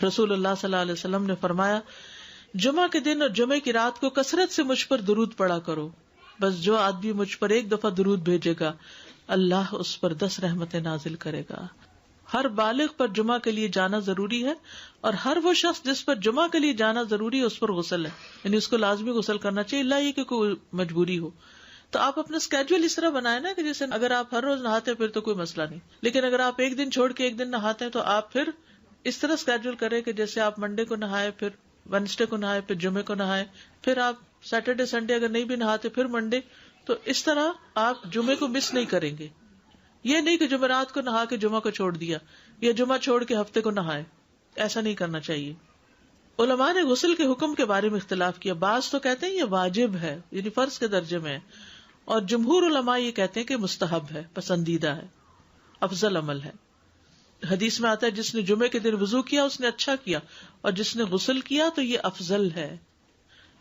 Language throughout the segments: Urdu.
رسول اللہ صلی اللہ علیہ وسلم نے فرمایا جمعہ کے دن اور جمعے کی رات کو کثرت سے مجھ پر درود پڑا کرو، بس جو آدمی مجھ پر ایک دفعہ درود بھیجے گا اللہ اس پر 10 رحمتیں نازل کرے گا۔ ہر بالغ پر جمعہ کے لیے جانا ضروری ہے، اور ہر وہ شخص جس پر جمعہ کے لیے جانا ضروری ہے اس پر غسل ہے، یعنی اس کو لازمی غسل کرنا چاہیے، اللہ یہ کہ کوئی مجبوری ہو۔ تو آپ اپنا اسکیجول اس طرح بنائیں نا کہ جیسے اگر آپ ہر روز نہاتے ہیں پھر تو کوئی مسئلہ نہیں، لیکن اگر آپ ایک دن چھوڑ کے ایک دن نہاتے ہیں تو آپ پھر اس طرح اسکیجول کریں کہ جیسے آپ منڈے کو نہائے، پھر وینسڈے کو نہائے، پھر جمعے کو نہائے، پھر آپ سیٹرڈے سنڈے اگر نہیں بھی نہاتے پھر منڈے، تو اس طرح آپ جمعے کو مس نہیں کریں گے۔ یہ نہیں کہ جمعرات کو نہا کے جمعہ کو چھوڑ دیا یا جمعہ چھوڑ کے ہفتے کو نہائے، ایسا نہیں کرنا چاہیے۔ علماء نے غسل کے حکم کے بارے میں اختلاف کیا، بعض تو کہتے ہیں یہ واجب ہے، یعنی فرض کے درجے میں ہے، اور جمہور علماء یہ کہتے ہیں کہ مستحب ہے، پسندیدہ ہے، افضل عمل ہے۔ حدیث میں آتا ہے جس نے جمعے کے دن وضو کیا اس نے اچھا کیا، اور جس نے غسل کیا تو یہ افضل ہے۔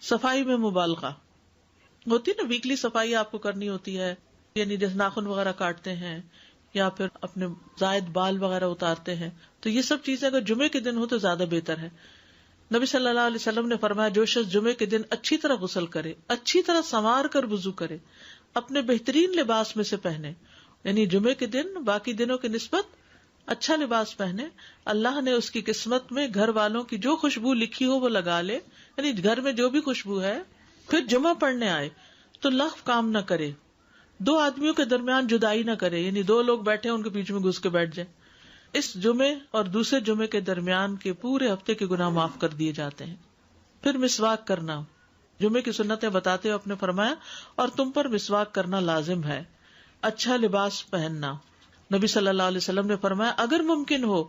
صفائی میں مبالغہ ہوتی نا، ویکلی صفائی آپ کو کرنی ہوتی ہے، یعنی جیسے ناخن وغیرہ کاٹتے ہیں یا پھر اپنے زائد بال وغیرہ اتارتے ہیں، تو یہ سب چیزیں اگر جمعے کے دن ہو تو زیادہ بہتر ہے۔ نبی صلی اللہ علیہ وسلم نے فرمایا جو شخص جمعے کے دن اچھی طرح غسل کرے، اچھی طرح سنوار کر وضو کرے، اپنے بہترین لباس میں سے پہنے، یعنی جمعے کے دن باقی دنوں کی نسبت اچھا لباس پہنے، اللہ نے اس کی قسمت میں گھر والوں کی جو خوشبو لکھی ہو وہ لگا لے، یعنی گھر میں جو بھی خوشبو ہے، پھر جمعہ پڑھنے آئے تو لغو کام نہ کرے، 2 آدمیوں کے درمیان جدائی نہ کرے، یعنی 2 لوگ بیٹھے ان کے بیچ میں گھس کے بیٹھ جائے۔ اس جمعے اور دوسرے جمعے کے درمیان کے پورے ہفتے کے گناہ معاف کر دیے جاتے ہیں۔ پھر مسواک کرنا، جمعے کی سنتیں بتاتے ہوئے آپ نے فرمایا اور تم پر مسواک کرنا لازم ہے۔ اچھا لباس پہننا، نبی صلی اللہ علیہ وسلم نے فرمایا اگر ممکن ہو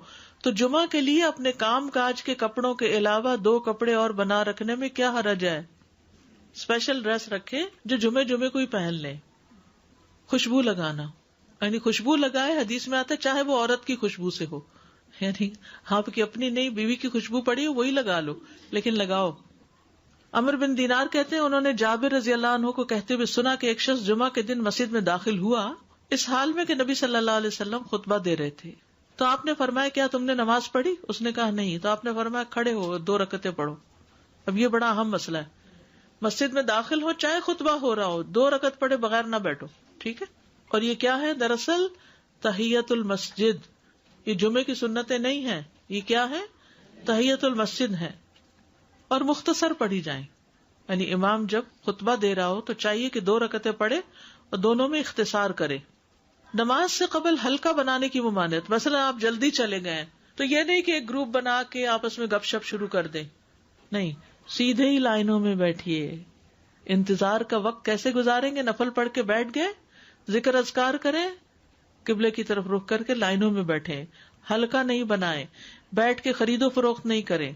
تو جمعہ کے لیے اپنے کام کاج کے کپڑوں کے علاوہ 2 کپڑے اور بنا رکھنے میں کیا حرج ہے، اسپیشل ڈریس رکھے جو جمعے کو ہی پہن لیں۔ خوشبو لگانا، یعنی خوشبو لگائے، حدیث میں آتا ہے چاہے وہ عورت کی خوشبو سے ہو، یعنی آپ کی اپنی نہیں، بیوی کی خوشبو پڑی ہو وہی لگا لو، لیکن لگاؤ۔ عمر بن دینار کہتے ہیں انہوں نے جابر رضی اللہ عنہ کو کہتے ہوئے سنا کہ ایک شخص جمعہ کے دن مسجد میں داخل ہوا اس حال میں کہ نبی صلی اللہ علیہ وسلم خطبہ دے رہے تھے، تو آپ نے فرمایا کیا تم نے نماز پڑھی؟ اس نے کہا نہیں، تو آپ نے فرمایا کھڑے ہو 2 رکعتیں پڑھو۔ اب یہ بڑا اہم مسئلہ ہے، مسجد میں داخل ہو چاہے خطبہ ہو رہا ہو 2 رکعت پڑھے بغیر نہ بیٹھو، ٹھیک ہے؟ اور یہ کیا ہے؟ دراصل تحیت المسجد، یہ جمعے کی سنتیں نہیں ہیں، یہ کیا ہے؟ تحیت المسجد ہے، اور مختصر پڑھی جائیں، یعنی امام جب خطبہ دے رہا ہو تو چاہیے کہ 2 رکعتیں پڑھے اور دونوں میں اختصار کرے۔ نماز سے قبل ہلکا بنانے کی ممانعت، مثلا آپ جلدی چلے گئے تو یہ نہیں کہ ایک گروپ بنا کے آپس میں گپ شپ شروع کر دیں، نہیں، سیدھے ہی لائنوں میں بیٹھیے۔ انتظار کا وقت کیسے گزاریں گے؟ نفل پڑھ کے بیٹھ گئے، ذکر اذکار کریں، قبلے کی طرف رخ کر کے لائنوں میں بیٹھیں، ہلکا نہیں بنائیں، بیٹھ کے خرید و فروخت نہیں کریں،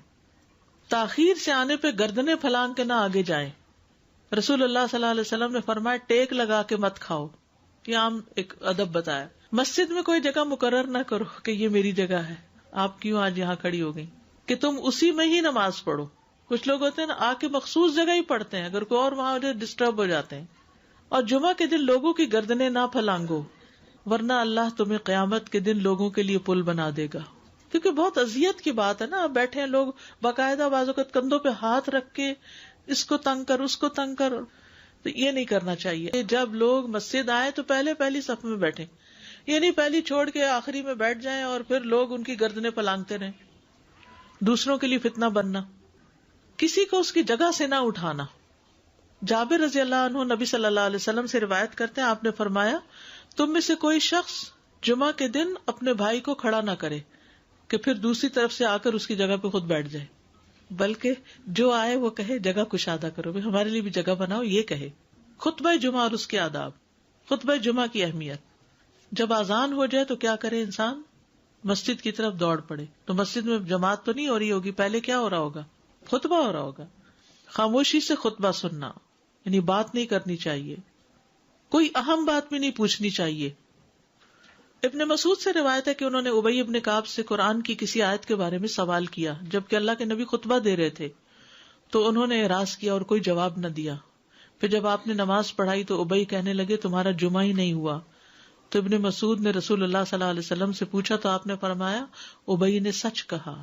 تاخیر سے آنے پہ گردنیں پھلانگ کے نہ آگے جائیں۔ رسول اللہ صلی اللہ علیہ وسلم نے فرمایا ٹیک لگا کے مت کھاؤ، یہ عام ایک ادب بتایا۔ مسجد میں کوئی جگہ مقرر نہ کرو کہ یہ میری جگہ ہے، آپ کیوں آج یہاں کھڑی ہو گئی، کہ تم اسی میں ہی نماز پڑھو۔ کچھ لوگ ہوتے ہیں نا آ کے مخصوص جگہ ہی پڑھتے ہیں، اگر کوئی اور وہاں ڈسٹرب ہو جاتے ہیں۔ اور جمعہ کے دن لوگوں کی گردنیں نہ پھلانگو، ورنہ اللہ تمہیں قیامت کے دن لوگوں کے لیے پل بنا دے گا، کیونکہ بہت اذیت کی بات ہے نا، آپ بیٹھے ہیں لوگ باقاعدہ بعض اوقات کندھوں پہ ہاتھ رکھ کے اس کو تنگ کر اس کو تنگ کر، تو یہ نہیں کرنا چاہیے۔ جب لوگ مسجد آئے تو پہلی صف میں بیٹھیں، یعنی پہلی چھوڑ کے آخری میں بیٹھ جائیں اور پھر لوگ ان کی گردنیں پھلانگتے رہیں، دوسروں کے لیے فتنہ بننا، کسی کو اس کی جگہ سے نہ اٹھانا۔ جابر رضی اللہ عنہ نبی صلی اللہ علیہ وسلم سے روایت کرتے ہیں، آپ نے فرمایا تم میں سے کوئی شخص جمعہ کے دن اپنے بھائی کو کھڑا نہ کرے کہ پھر دوسری طرف سے آ کر اس کی جگہ پہ خود بیٹھ جائے، بلکہ جو آئے وہ کہے جگہ کشادہ کرو، بھائی ہمارے لیے بھی جگہ بناؤ، یہ کہے۔ خطبہ جمعہ اور اس کے آداب، خطبہ جمعہ کی اہمیت، جب اذان ہو جائے تو کیا کرے انسان؟ مسجد کی طرف دوڑ پڑے۔ تو مسجد میں جماعت تو نہیں ہو رہی ہوگی، پہلے کیا ہو رہا ہوگا؟ خطبہ ہو رہا ہوگا۔ خاموشی سے خطبہ سننا، یعنی بات نہیں کرنی چاہیے، کوئی اہم بات بھی نہیں پوچھنی چاہیے۔ ابن مسعود سے روایت ہے کہ انہوں نے ابی ابن کعب سے قرآن کی کسی آیت کے بارے میں سوال کیا جبکہ اللہ کے نبی خطبہ دے رہے تھے، تو انہوں نے اعراض کیا اور کوئی جواب نہ دیا۔ پھر جب آپ نے نماز پڑھائی تو ابی کہنے لگے تمہارا جمعہ ہی نہیں ہوا۔ تو ابن مسعود نے رسول اللہ صلی اللہ علیہ وسلم سے پوچھا تو آپ نے فرمایا ابی نے سچ کہا،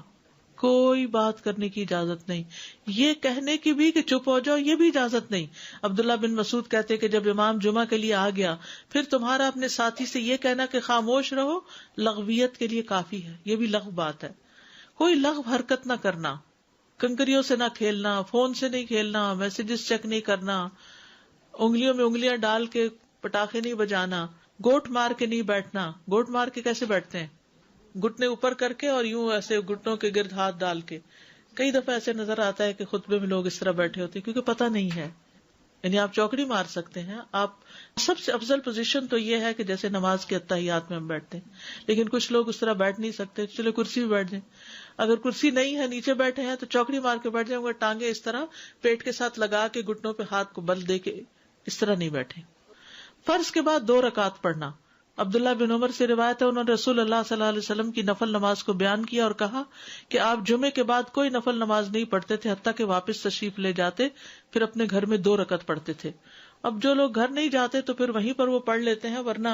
کوئی بات کرنے کی اجازت نہیں. یہ کہنے کی بھی کہ چپ ہو جاؤ یہ بھی اجازت نہیں. عبداللہ بن مسعود کہتے کہ جب امام جمعہ کے لیے آ گیا پھر تمہارا اپنے ساتھی سے یہ کہنا کہ خاموش رہو لغویت کے لیے کافی ہے. یہ بھی لغو بات ہے. کوئی لغو حرکت نہ کرنا، کنکریوں سے نہ کھیلنا، فون سے نہیں کھیلنا، میسجز چیک نہیں کرنا، انگلیوں میں انگلیاں ڈال کے پٹاخے نہیں بجانا، گوٹ مار کے نہیں بیٹھنا. گوٹ مار کے کیسے بیٹھتے ہیں؟ گھٹنے اوپر کر کے اور یوں ایسے گھٹنوں کے گرد ہاتھ ڈال کے. کئی دفعہ ایسے نظر آتا ہے کہ خطبے میں لوگ اس طرح بیٹھے ہوتے ہیں کیونکہ پتہ نہیں ہے. یعنی آپ چوکڑی مار سکتے ہیں. آپ سب سے افضل پوزیشن تو یہ ہے کہ جیسے نماز کے اتحیات میں ہم بیٹھتے ہیں، لیکن کچھ لوگ اس طرح بیٹھ نہیں سکتے. چلے کرسی بھی بیٹھ جائیں. اگر کرسی نہیں ہے نیچے بیٹھے ہیں تو چوکڑی مار کے بیٹھ جائیں، مگر ٹانگیں اس طرح پیٹ کے ساتھ لگا کے گھٹنوں پہ ہاتھ کو بل دے کے اس طرح نہیں بیٹھے. فرض کے بعد 2 رکعت پڑھنا. عبداللہ بن عمر سے روایت ہے انہوں نے رسول اللہ صلی اللہ علیہ وسلم کی نفل نماز کو بیان کیا اور کہا کہ آپ جمعے کے بعد کوئی نفل نماز نہیں پڑھتے تھے حتیٰ کہ واپس تشریف لے جاتے، پھر اپنے گھر میں 2 رکعت پڑھتے تھے. اب جو لوگ گھر نہیں جاتے تو پھر وہیں پر وہ پڑھ لیتے ہیں، ورنہ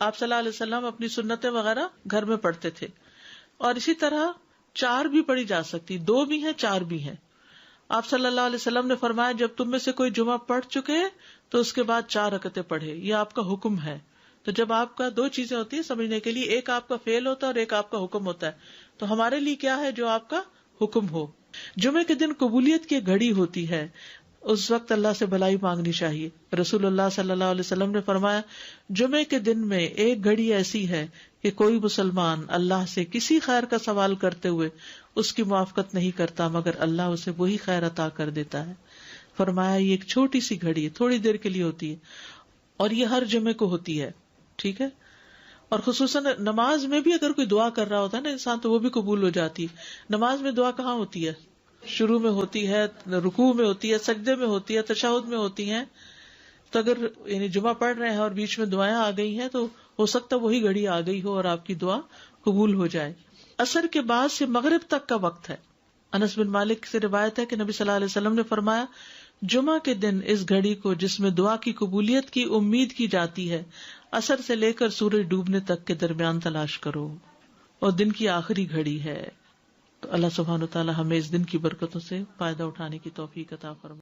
آپ صلی اللہ علیہ وسلم اپنی سنتیں وغیرہ گھر میں پڑھتے تھے. اور اسی طرح 4 بھی پڑھی جا سکتی، 2 بھی ہیں 4 بھی ہیں. آپ صلی اللہ علیہ وسلم نے فرمایا جب تم میں سے کوئی جمعہ پڑھ چکے تو اس کے بعد 4 رکعتیں پڑھے. یہ آپ کا حکم ہے. تو جب آپ کا 2 چیزیں ہوتی ہیں سمجھنے کے لیے، ایک آپ کا فعل ہوتا ہے اور ایک آپ کا حکم ہوتا ہے. تو ہمارے لیے کیا ہے جو آپ کا حکم ہو. جمعے کے دن قبولیت کی گھڑی ہوتی ہے، اس وقت اللہ سے بھلائی مانگنی چاہیے. رسول اللہ صلی اللہ علیہ وسلم نے فرمایا جمعے کے دن میں ایک گھڑی ایسی ہے کہ کوئی مسلمان اللہ سے کسی خیر کا سوال کرتے ہوئے اس کی موافقت نہیں کرتا مگر اللہ اسے وہی خیر عطا کر دیتا ہے. فرمایا یہ ایک چھوٹی سی گھڑی ہے، تھوڑی دیر کے لیے ہوتی ہے اور یہ ہر جمعے کو ہوتی ہے. ٹھیک ہے. اور خصوصاً نماز میں بھی اگر کوئی دعا کر رہا ہوتا ہے نا انسان تو وہ بھی قبول ہو جاتی ہے. نماز میں دعا کہاں ہوتی ہے؟ شروع میں ہوتی ہے، رکوع میں ہوتی ہے، سجدے میں ہوتی ہے، تشہد میں ہوتی ہیں. تو اگر یعنی جمعہ پڑھ رہے ہیں اور بیچ میں دعائیں آ گئی ہیں تو ہو سکتا ہے وہی گھڑی آ گئی ہو اور آپ کی دعا قبول ہو جائے. عصر کے بعد سے مغرب تک کا وقت ہے. انس بن مالک سے روایت ہے کہ نبی صلی اللہ علیہ وسلم نے فرمایا جمعہ کے دن اس گھڑی کو جس میں دعا کی قبولیت کی امید کی جاتی ہے عصر سے لے کر سورج ڈوبنے تک کے درمیان تلاش کرو، اور دن کی آخری گھڑی ہے. تو اللہ سبحانہ و تعالی ہمیں اس دن کی برکتوں سے فائدہ اٹھانے کی توفیق عطا فرمائے.